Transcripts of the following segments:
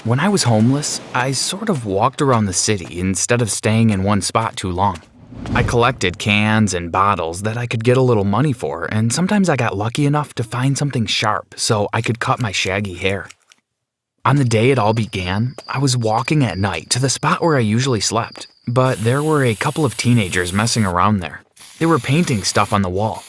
When I was homeless, I sort of walked around the city instead of staying in one spot too long. I collected cans and bottles that I could get a little money for, and sometimes I got lucky enough to find something sharp so I could cut my shaggy hair. On the day it all began, I was walking at night to the spot where I usually slept, but there were a couple of teenagers messing around there. They were painting stuff on the wall.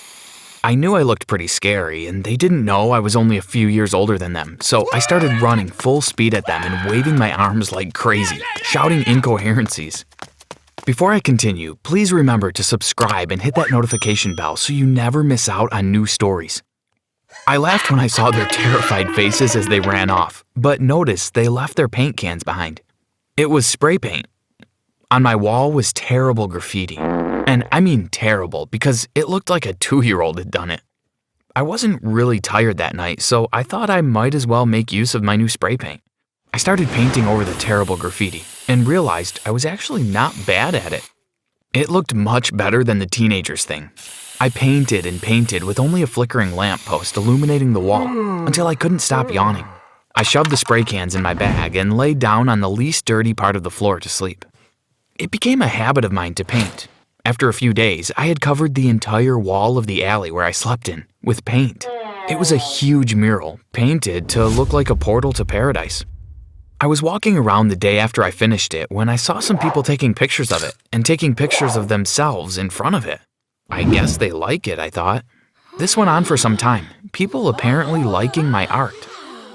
I knew I looked pretty scary, and they didn't know I was only a few years older than them, so I started running full speed at them and waving my arms like crazy, shouting incoherencies. Before I continue, please remember to subscribe and hit that notification bell so you never miss out on new stories. I laughed when I saw their terrified faces as they ran off, but noticed they left their paint cans behind. It was spray paint. On my wall was terrible graffiti. And I mean terrible, because it looked like a 2-year-old had done it. I wasn't really tired that night, so I thought I might as well make use of my new spray paint. I started painting over the terrible graffiti, and realized I was actually not bad at it. It looked much better than the teenagers thing. I painted and painted with only a flickering lamppost illuminating the wall, until I couldn't stop yawning. I shoved the spray cans in my bag and laid down on the least dirty part of the floor to sleep. It became a habit of mine to paint. After a few days, I had covered the entire wall of the alley where I slept in with paint. It was a huge mural, painted to look like a portal to paradise. I was walking around the day after I finished it when I saw some people taking pictures of it and taking pictures of themselves in front of it. I guess they like it, I thought. This went on for some time, people apparently liking my art.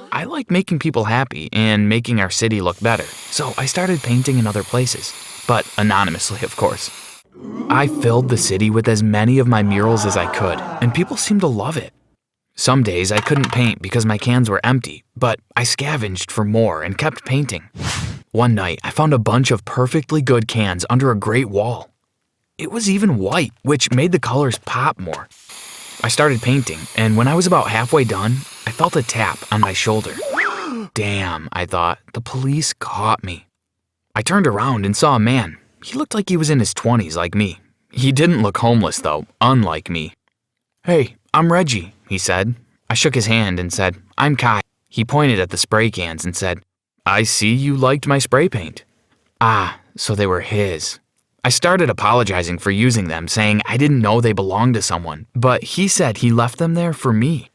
I like making people happy and making our city look better, so I started painting in other places, but anonymously, of course. I filled the city with as many of my murals as I could, and people seemed to love it. Some days I couldn't paint because my cans were empty, but I scavenged for more and kept painting. One night, I found a bunch of perfectly good cans under a great wall. It was even white, which made the colors pop more. I started painting, and when I was about halfway done, I felt a tap on my shoulder. Damn, I thought, the police caught me. I turned around and saw a man. He looked like he was in his 20s like me. He didn't look homeless though, unlike me. "Hey, I'm Reggie," he said. I shook his hand and said, "I'm Kai." He pointed at the spray cans and said, "I see you liked my spray paint." Ah, so they were his. I started apologizing for using them, saying I didn't know they belonged to someone, but he said he left them there for me.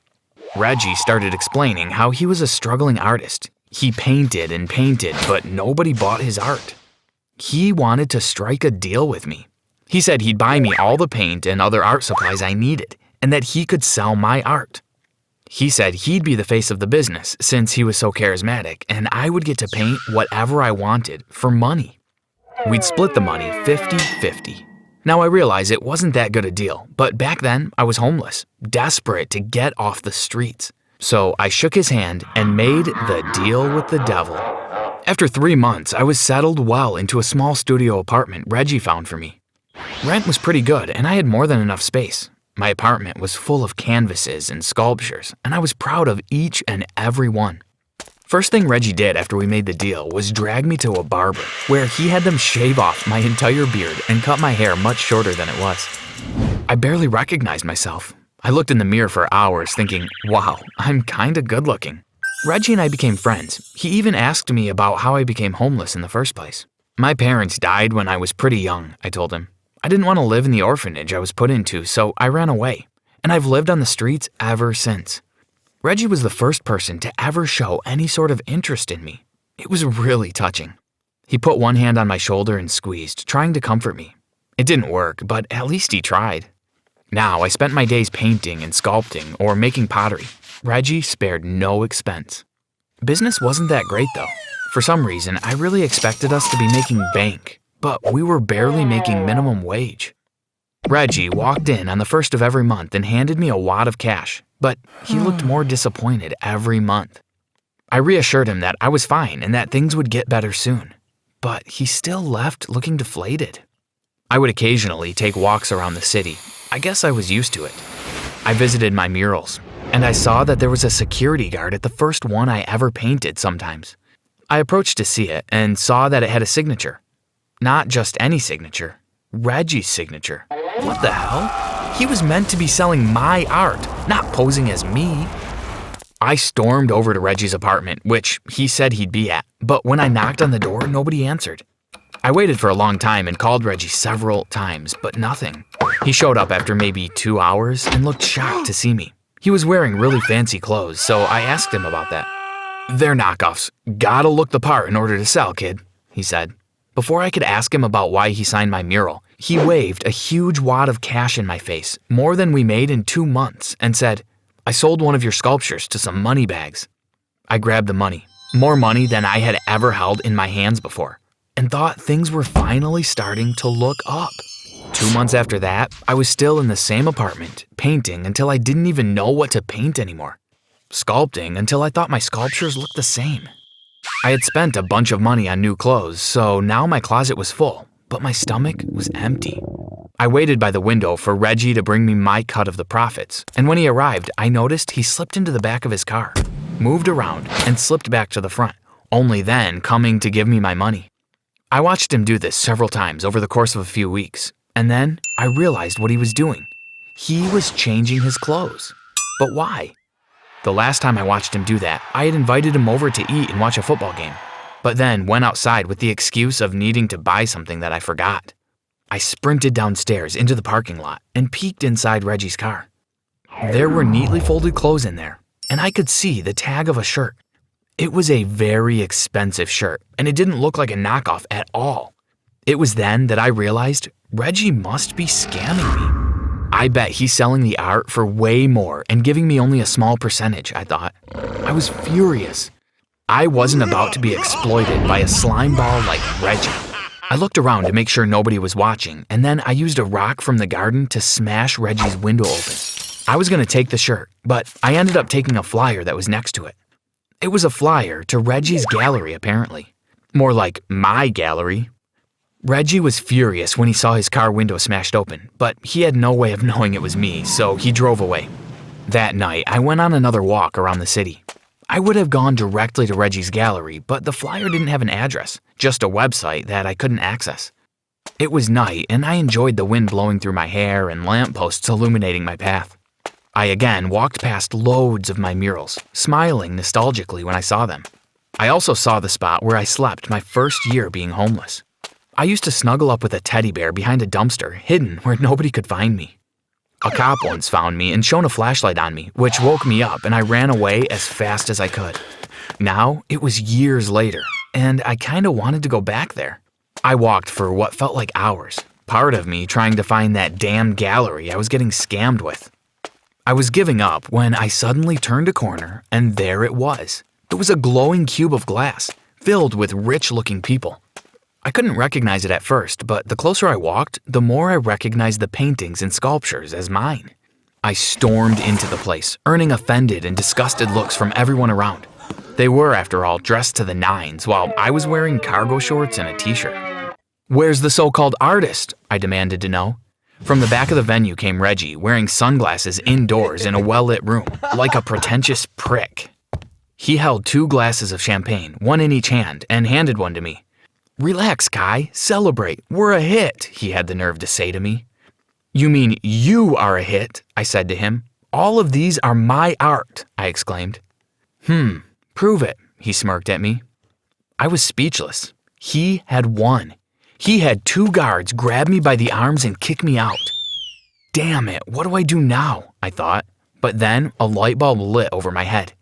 Reggie started explaining how he was a struggling artist. He painted and painted, but nobody bought his art. He wanted to strike a deal with me. He said he'd buy me all the paint and other art supplies I needed, and that he could sell my art. He said he'd be the face of the business since he was so charismatic, and I would get to paint whatever I wanted for money. We'd split the money 50-50. Now I realize it wasn't that good a deal, but back then I was homeless, desperate to get off the streets. So I shook his hand and made the deal with the devil. After 3 months, I was settled well into a small studio apartment Reggie found for me. Rent was pretty good, and I had more than enough space. My apartment was full of canvases and sculptures, and I was proud of each and every one. First thing Reggie did after we made the deal was drag me to a barber, where he had them shave off my entire beard and cut my hair much shorter than it was. I barely recognized myself. I looked in the mirror for hours thinking, wow, I'm kinda good looking. Reggie and I became friends. He even asked me about how I became homeless in the first place. My parents died when I was pretty young, I told him. I didn't want to live in the orphanage I was put into, so I ran away. And I've lived on the streets ever since. Reggie was the first person to ever show any sort of interest in me. It was really touching. He put one hand on my shoulder and squeezed, trying to comfort me. It didn't work, but at least he tried. Now I spent my days painting and sculpting or making pottery. Reggie spared no expense. Business wasn't that great though. For some reason, I really expected us to be making bank, but we were barely making minimum wage. Reggie walked in on the first of every month and handed me a wad of cash, but he looked more disappointed every month. I reassured him that I was fine and that things would get better soon, but he still left looking deflated. I would occasionally take walks around the city. I guess I was used to it. I visited my murals, and I saw that there was a security guard at the first one I ever painted sometimes. I approached to see it and saw that it had a signature. Not just any signature, Reggie's signature. What the hell? He was meant to be selling my art, not posing as me. I stormed over to Reggie's apartment, which he said he'd be at, But when I knocked on the door, nobody answered. I waited for a long time and called Reggie several times, but nothing. He showed up after maybe 2 hours and looked shocked to see me. He was wearing really fancy clothes, so I asked him about that. "They're knockoffs. Gotta look the part in order to sell, kid," he said. Before I could ask him about why he signed my mural, he waved a huge wad of cash in my face, more than we made in 2 months, and said, "I sold one of your sculptures to some money bags." I grabbed the money, more money than I had ever held in my hands before, and thought things were finally starting to look up. 2 months after that, I was still in the same apartment, painting until I didn't even know what to paint anymore. Sculpting until I thought my sculptures looked the same. I had spent a bunch of money on new clothes, so now my closet was full, but my stomach was empty. I waited by the window for Reggie to bring me my cut of the profits, and when he arrived, I noticed he slipped into the back of his car, moved around, and slipped back to the front, only then coming to give me my money. I watched him do this several times over the course of a few weeks, and then I realized what he was doing. He was changing his clothes. But why? The last time I watched him do that, I had invited him over to eat and watch a football game, but then went outside with the excuse of needing to buy something that I forgot. I sprinted downstairs into the parking lot and peeked inside Reggie's car. There were neatly folded clothes in there, and I could see the tag of a shirt. It was a very expensive shirt, and it didn't look like a knockoff at all. It was then that I realized Reggie must be scamming me. I bet he's selling the art for way more and giving me only a small percentage, I thought. I was furious. I wasn't about to be exploited by a slime ball like Reggie. I looked around to make sure nobody was watching, and then I used a rock from the garden to smash Reggie's window open. I was going to take the shirt, but I ended up taking a flyer that was next to it. It was a flyer to Reggie's gallery, apparently. More like my gallery. Reggie was furious when he saw his car window smashed open, but he had no way of knowing it was me, so he drove away. That night, I went on another walk around the city. I would have gone directly to Reggie's gallery, but the flyer didn't have an address, just a website that I couldn't access. It was night, and I enjoyed the wind blowing through my hair and lampposts illuminating my path. I again walked past loads of my murals, smiling nostalgically when I saw them. I also saw the spot where I slept my first year being homeless. I used to snuggle up with a teddy bear behind a dumpster, hidden where nobody could find me. A cop once found me and shone a flashlight on me, which woke me up, and I ran away as fast as I could. Now, it was years later, and I kinda wanted to go back there. I walked for what felt like hours, part of me trying to find that damn gallery I was getting scammed with. I was giving up when I suddenly turned a corner, and there it was. It was a glowing cube of glass, filled with rich-looking people. I couldn't recognize it at first, but the closer I walked, the more I recognized the paintings and sculptures as mine. I stormed into the place, earning offended and disgusted looks from everyone around. They were, after all, dressed to the nines, while I was wearing cargo shorts and a t-shirt. "Where's the so-called artist?" I demanded to know. From the back of the venue came Reggie, wearing sunglasses indoors in a well-lit room, like a pretentious prick. He held 2 glasses of champagne, one in each hand, and handed one to me. "Relax, Kai. Celebrate. We're a hit," he had the nerve to say to me. "You mean you are a hit?" I said to him. "All of these are my art," I exclaimed. Prove it," he smirked at me. I was speechless. He had won. He had 2 guards grab me by the arms and kick me out. Damn it, what do I do now? I thought. But then a light bulb lit over my head.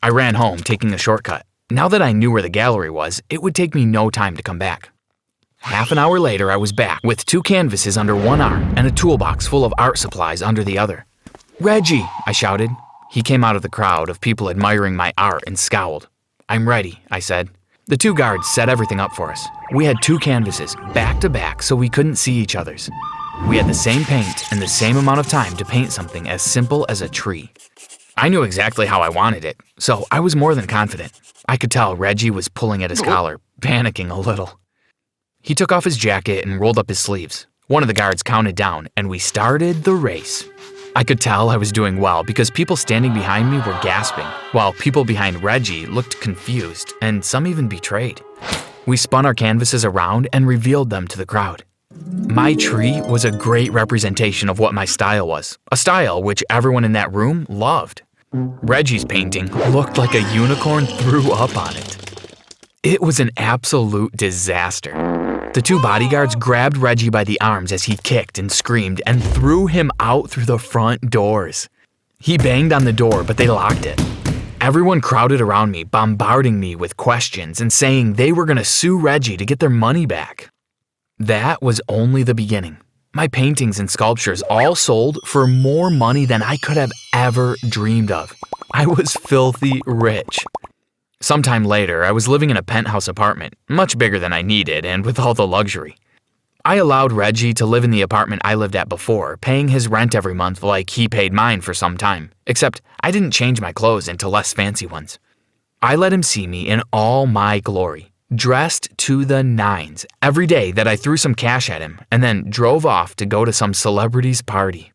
I ran home, taking a shortcut. Now that I knew where the gallery was, it would take me no time to come back. Half an hour later, I was back with 2 canvases under one arm and a toolbox full of art supplies under the other. "Reggie!" I shouted. He came out of the crowd of people admiring my art and scowled. "I'm ready," I said. The 2 guards set everything up for us. We had 2 canvases, back to back, so we couldn't see each other's. We had the same paint and the same amount of time to paint something as simple as a tree. I knew exactly how I wanted it, so I was more than confident. I could tell Reggie was pulling at his collar, panicking a little. He took off his jacket and rolled up his sleeves. One of the guards counted down, and we started the race. I could tell I was doing well because people standing behind me were gasping, while people behind Reggie looked confused, and some even betrayed. We spun our canvases around and revealed them to the crowd. My tree was a great representation of what my style was, a style which everyone in that room loved. Reggie's painting looked like a unicorn threw up on it. It was an absolute disaster. The two bodyguards grabbed Reggie by the arms as he kicked and screamed and threw him out through the front doors. He banged on the door, but they locked it. Everyone crowded around me, bombarding me with questions and saying they were going to sue Reggie to get their money back. That was only the beginning. My paintings and sculptures all sold for more money than I could have ever dreamed of. I was filthy rich. Sometime later, I was living in a penthouse apartment, much bigger than I needed and with all the luxury. I allowed Reggie to live in the apartment I lived at before, paying his rent every month like he paid mine for some time, except I didn't change my clothes into less fancy ones. I let him see me in all my glory, dressed to the nines, every day that I threw some cash at him and then drove off to go to some celebrity's party.